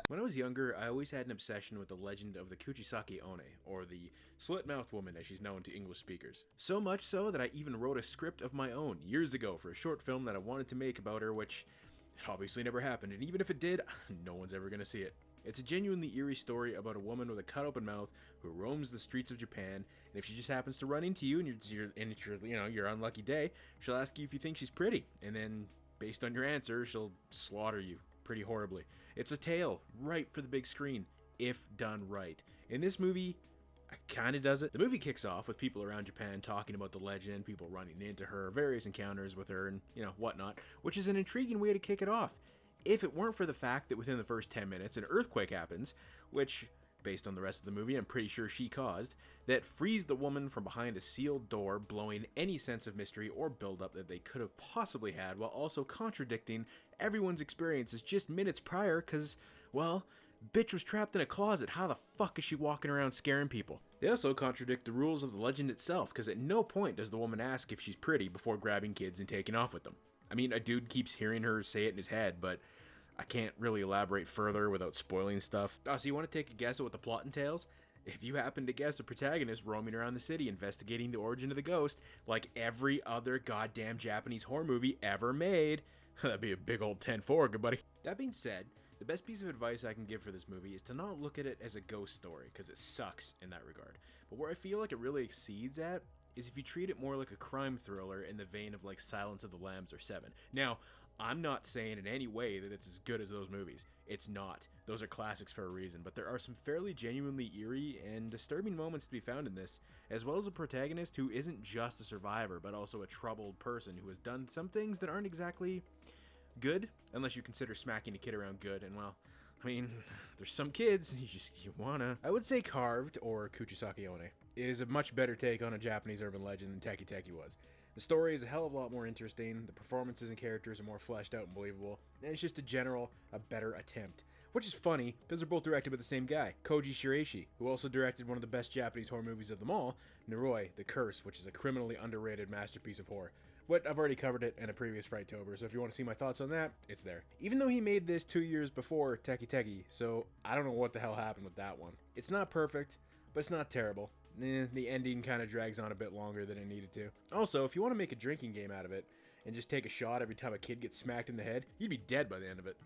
When I was younger, I always had an obsession with the legend of the Kuchisake Onna, or the slit-mouthed woman as she's known to English speakers. So much so that I even wrote a script of my own years ago for a short film that I wanted to make about her, which obviously never happened, and even if it did, no one's ever gonna see it. It's a genuinely eerie story about a woman with a cut-open mouth who roams the streets of Japan, and if she just happens to run into you and it's your unlucky day, she'll ask you if you think she's pretty, and then based on your answer, she'll slaughter you pretty horribly. It's a tale ripe for the big screen, if done right. In this movie, it kind of does it. The movie kicks off with people around Japan talking about the legend, people running into her, various encounters with her, and, whatnot, which is an intriguing way to kick it off. If it weren't for the fact that within the first 10 minutes, an earthquake happens, which, based on the rest of the movie, I'm pretty sure she caused, that frees the woman from behind a sealed door, blowing any sense of mystery or buildup that they could have possibly had, while also contradicting everyone's experiences just minutes prior, because, well, bitch was trapped in a closet. How the fuck is she walking around scaring people? They also contradict the rules of the legend itself, because at no point does the woman ask if she's pretty before grabbing kids and taking off with them. I mean, a dude keeps hearing her say it in his head, but I can't really elaborate further without spoiling stuff. Oh, so you want to take a guess at what the plot entails? If you happen to guess a protagonist roaming around the city investigating the origin of the ghost, like every other goddamn Japanese horror movie ever made, that'd be a big old 10-4, good buddy. That being said, the best piece of advice I can give for this movie is to not look at it as a ghost story, because it sucks in that regard. But where I feel like it really exceeds at is if you treat it more like a crime thriller in the vein of like Silence of the Lambs or Seven. Now, I'm not saying in any way that it's as good as those movies. It's not. Those are classics for a reason, but there are some fairly genuinely eerie and disturbing moments to be found in this, as well as a protagonist who isn't just a survivor, but also a troubled person who has done some things that aren't exactly good, unless you consider smacking a kid around good, and well, I mean, there's some kids, you wanna. I would say Carved, or Kuchisake Onna, is a much better take on a Japanese urban legend than Teki Teki was. The story is a hell of a lot more interesting, the performances and characters are more fleshed out and believable, and it's just a better attempt. Which is funny, because they're both directed by the same guy, Koji Shiraishi, who also directed one of the best Japanese horror movies of them all, Noroi, The Curse, which is a criminally underrated masterpiece of horror. But I've already covered it in a previous Frighttober, so if you want to see my thoughts on that, it's there. Even though he made this 2 years before Teki Teki, so I don't know what the hell happened with that one. It's not perfect, but it's not terrible. The ending kind of drags on a bit longer than it needed to. Also, if you want to make a drinking game out of it, and just take a shot every time a kid gets smacked in the head, you'd be dead by the end of it.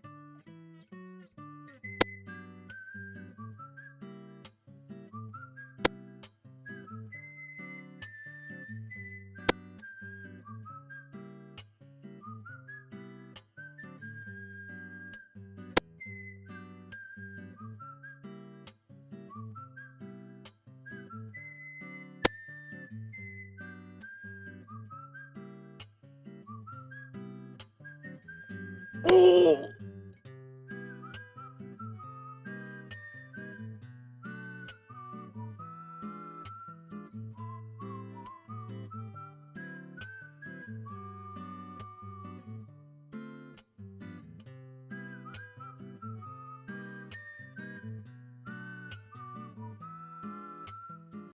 Oh!